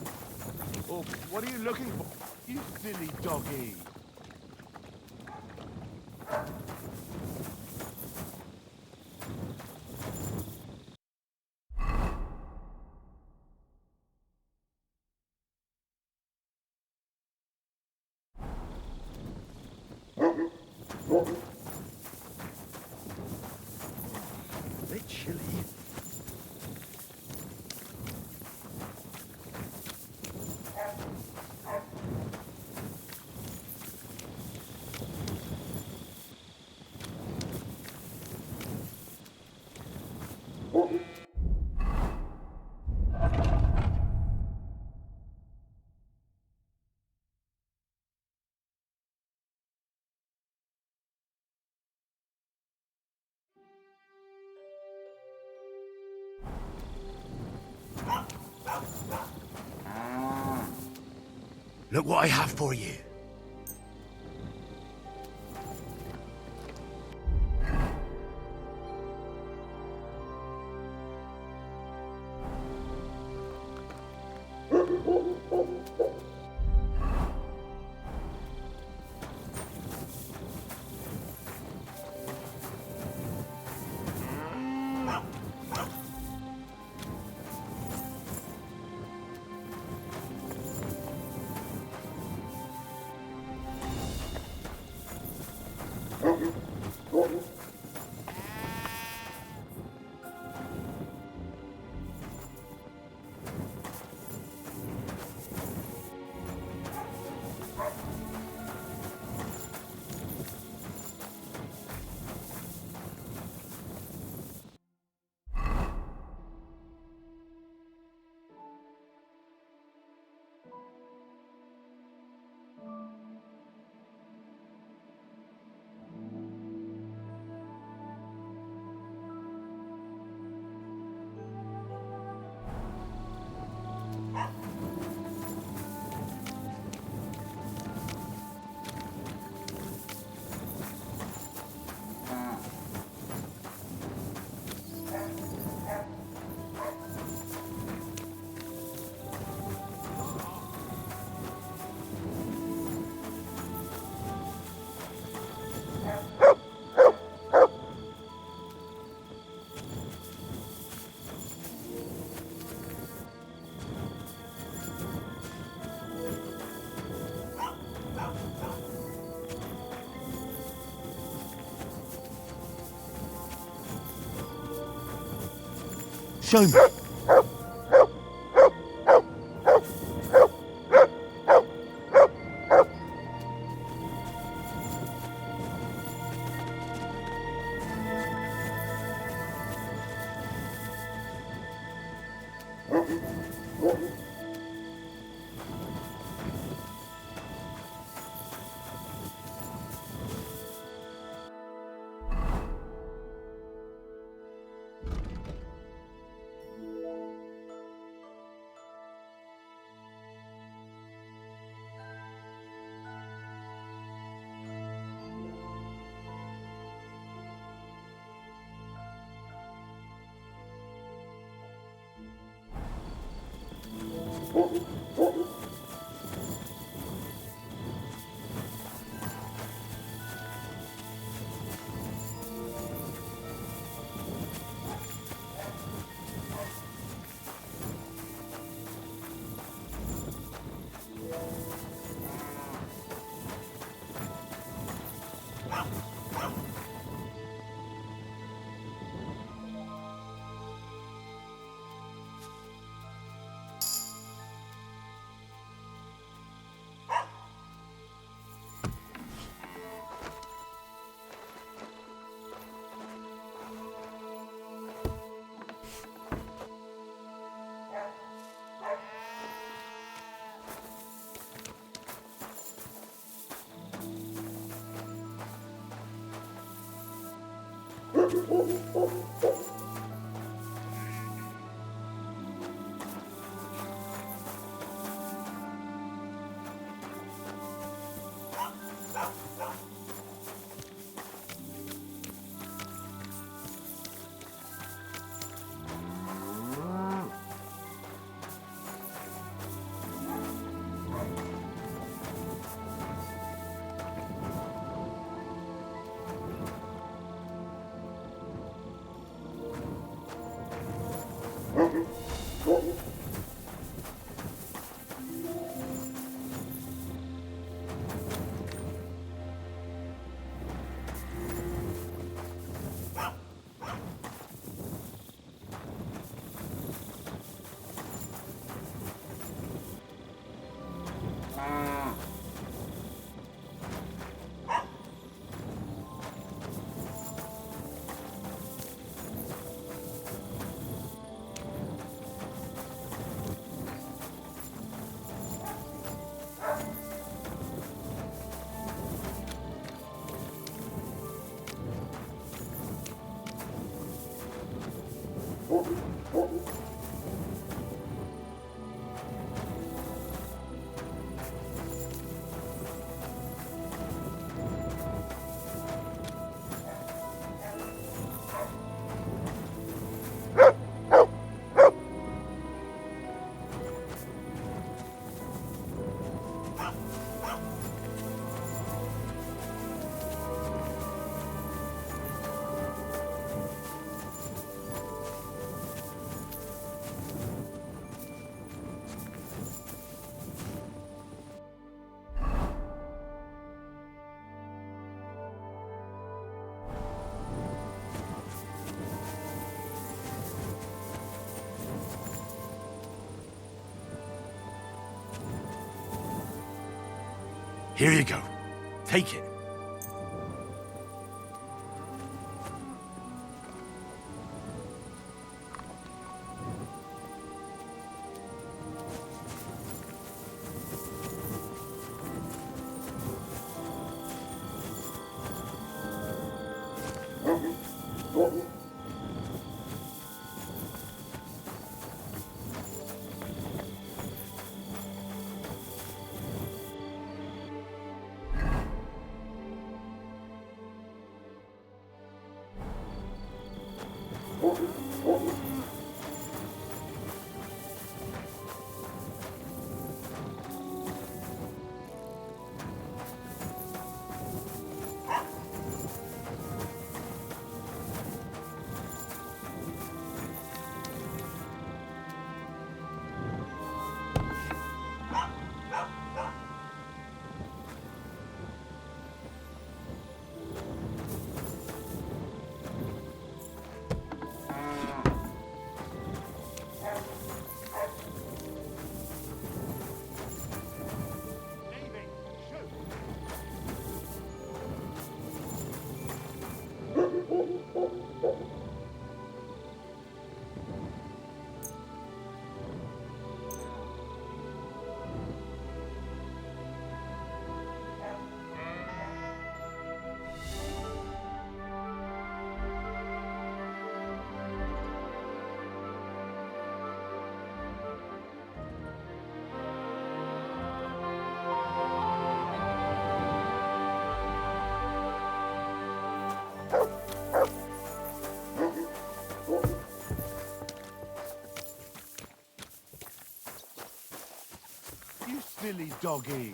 Or what are you looking for? You silly doggy.
Bit chilly.
Look what I have for you.
Show me.
Here you go. Take it.
You silly doggy.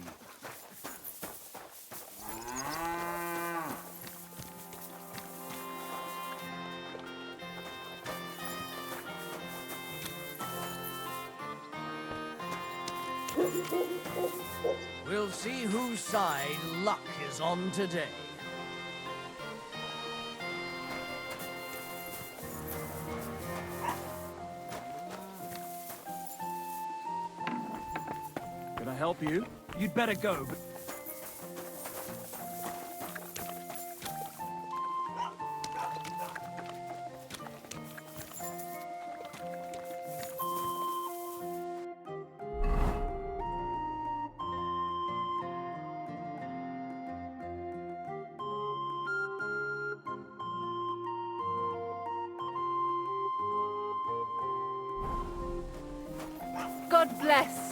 We'll see whose side luck is on today.
Can I help you? You'd better go.
God bless.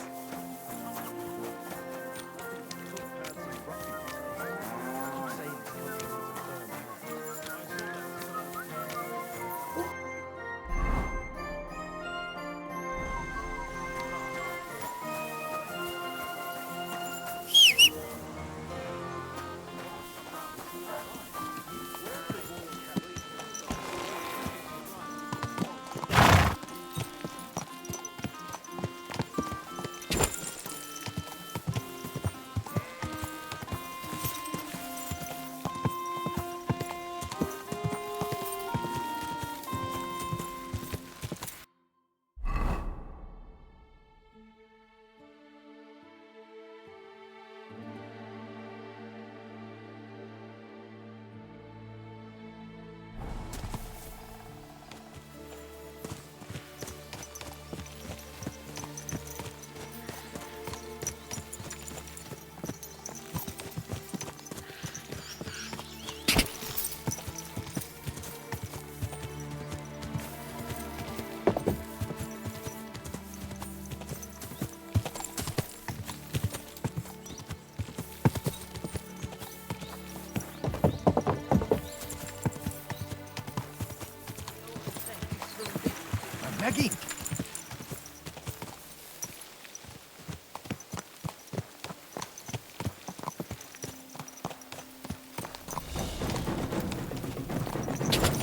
Maggie!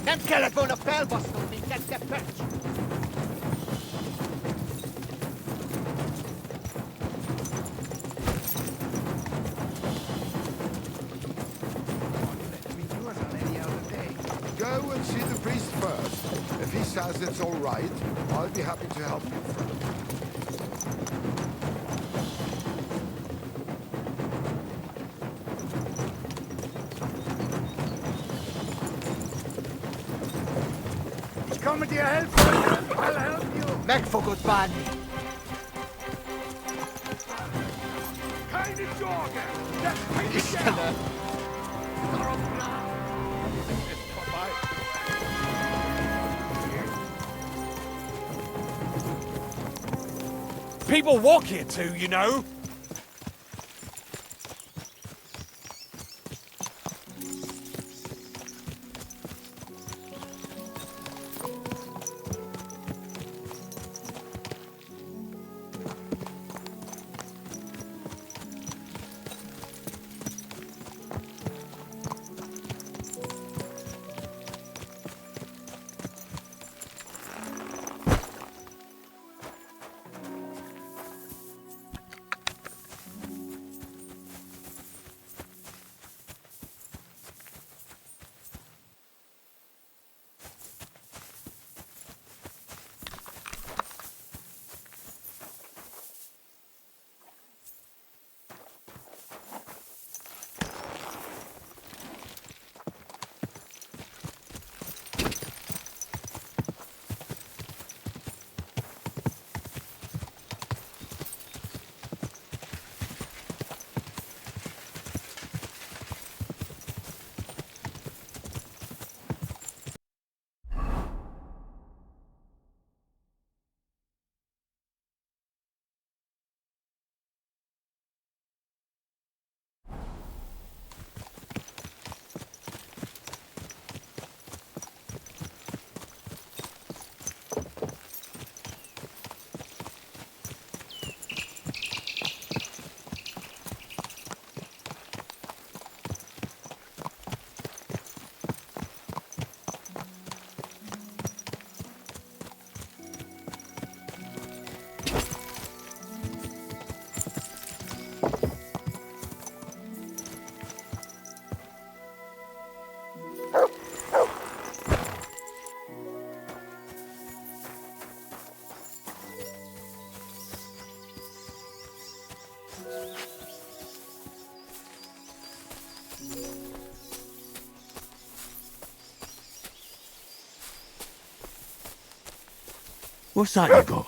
Dem kellett volna felbasznod minket, te perc!
Go and see the priest first. If he says it's all right, I'll be happy to help you.
Ich komme dir helfen. I'll help you.
Meg fogod bánni!
Keine Sorge. Das krieg ich
Istenem!
People walk here too, you know.
What's that you got?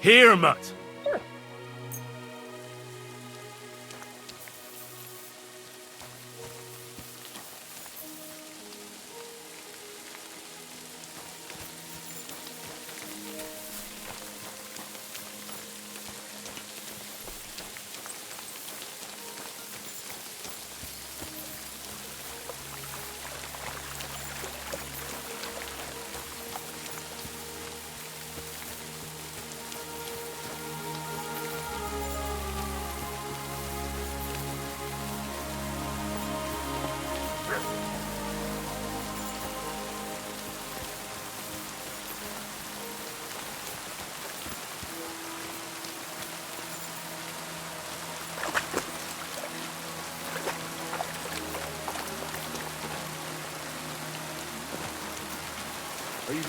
Here, Mutt.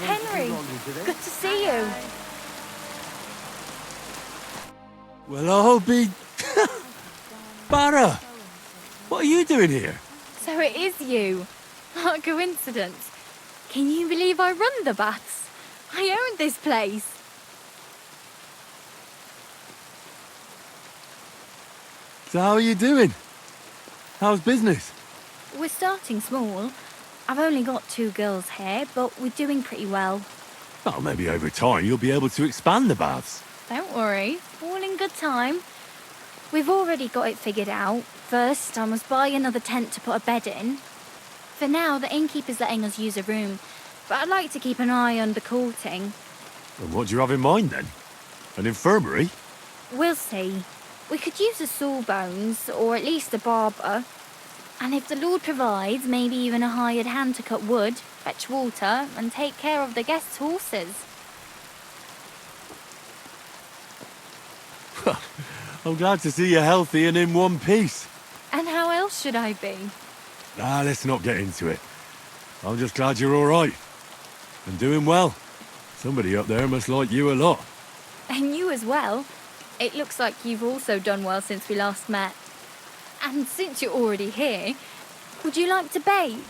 Henry, good to see you.
Well, I'll be... Barra! What are you doing here?
So it is you. What a coincidence. Can you believe I run the baths? I own this place.
So how are you doing? How's business?
We're starting small. I've only got 2 girls here, but we're doing pretty well.
Oh, maybe over time you'll be able to expand the baths.
Don't worry, all in good time. We've already got it figured out. First, I must buy another tent to put a bed in. For now, the innkeeper's letting us use a room, but I'd like to keep an eye on the courting.
And what do you have in mind then? An infirmary?
We'll see. We could use a sawbones, or at least a barber. And if the Lord provides, maybe even a hired hand to cut wood, fetch water, and take care of the guests' horses.
I'm glad to see you healthy and in one piece.
And how else should I be?
Let's not get into it. I'm just glad you're all right. And doing well. Somebody up there must like you a lot.
And you as well. It looks like you've also done well since we last met. And since you're already here, would you like to bathe?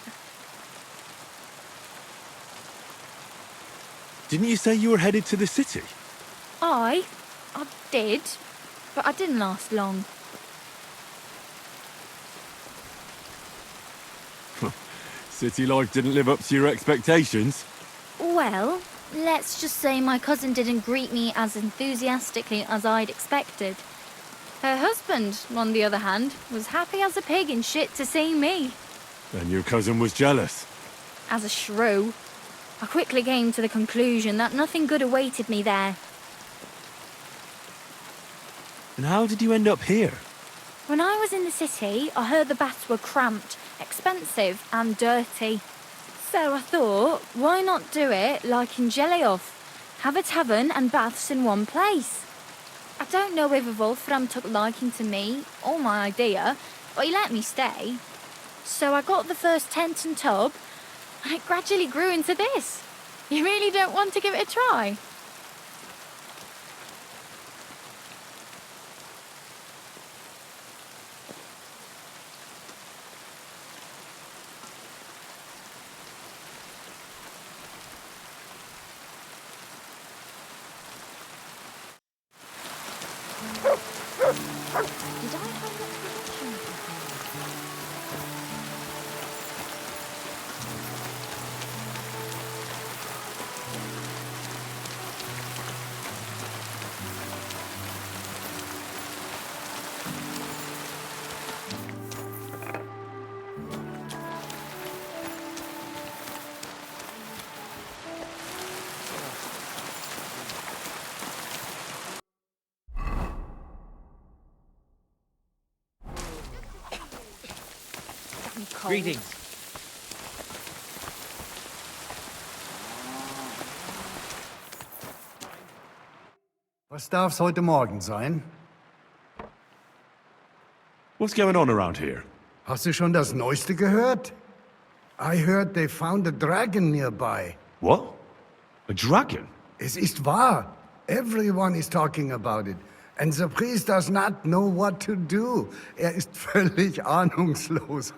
Didn't you say you were headed to the city?
I did, but I didn't last long.
City life didn't live up to your expectations?
Well, let's just say my cousin didn't greet me as enthusiastically as I'd expected. Her husband, on the other hand, was happy as a pig in shit to see me.
And your cousin was jealous?
As a shrew, I quickly came to the conclusion that nothing good awaited me there.
And how did you end up here?
When I was in the city, I heard the baths were cramped, expensive and dirty. So I thought, why not do it like in Jellyov? Have a tavern and baths in one place. I don't know whether Wolfram took liking to me or my idea, but he let me stay. So I got the first tent and tub, and it gradually grew into this. You really don't want to give it a try?
Greetings.
Was darf's heute Morgen sein?
What's going on around here?
Hast du schon das Neueste gehört? I heard they found a dragon nearby.
What? A dragon?
Es ist wahr. Everyone is talking about it. And the priest does not know what to do. Ist völlig ahnungslos.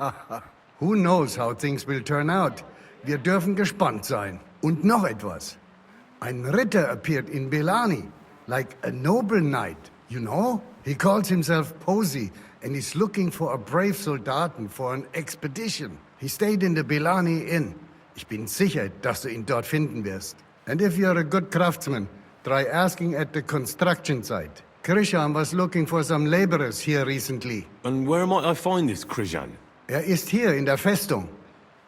Who knows how things will turn out? Wir dürfen gespannt sein. Und noch etwas. Ein Ritter appeared in Belani, like a noble knight, you know? He calls himself Posey, and he's looking for a brave Soldaten for an expedition. He stayed in the Belani Inn. Ich bin sicher, dass du ihn dort finden wirst. And if you're a good craftsman, try asking at the construction site. Krishan was looking for some laborers here recently.
And where might I find this Krishan?
Ist hier in der Festung.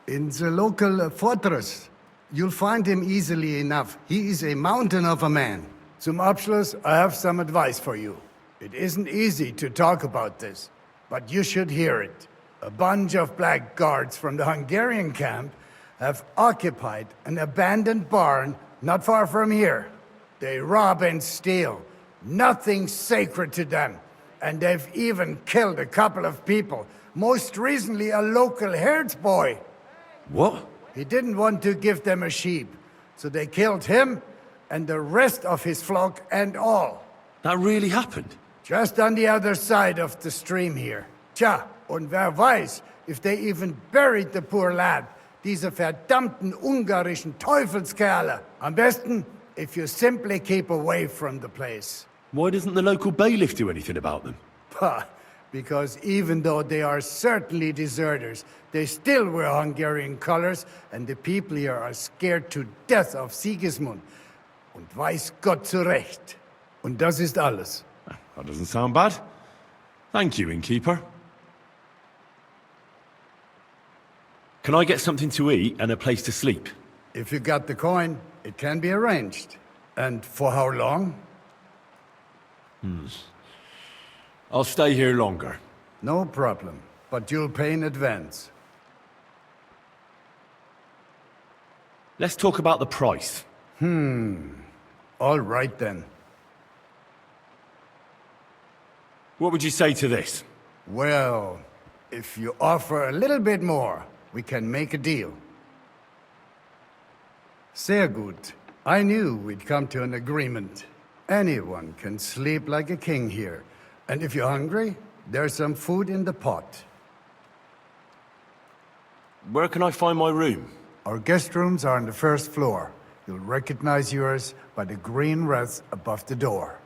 In the local fortress. You'll find him easily enough. He is a mountain of a man. Zum Abschluss, I have some advice for you. It isn't easy to talk about this, but you should hear it. A bunch of black guards from the Hungarian camp have occupied an abandoned barn not far from here. They rob and steal. Nothing sacred to them. And they've even killed a couple of people. Most recently, a local herdsboy.
What?
He didn't want to give them a sheep, so they killed him and the rest of his flock and all.
That really happened?
Just on the other side of the stream here. Tja, und wer weiß, if they even buried the poor lad. Diese verdammten ungarischen Teufelskerle. Am besten, if you simply keep away from the place.
Why doesn't the local bailiff do anything about them?
Because even though they are certainly deserters, they still wear Hungarian colors, and the people here are scared to death of Sigismund. Und weiß Gott zu Recht. Und das ist alles.
That doesn't sound bad. Thank you, innkeeper. Can I get something to eat and a place to sleep?
If you got the coin, it can be arranged. And for how long?
I'll stay here longer.
No problem, but you'll pay in advance.
Let's talk about the price.
All right then.
What would you say to this?
Well, if you offer a little bit more, we can make a deal. Sehr gut. I knew we'd come to an agreement. Anyone can sleep like a king here. And if you're hungry, there's some food in the pot.
Where can I find my room?
Our guest rooms are on the first floor. You'll recognize yours by the green wreath above the door.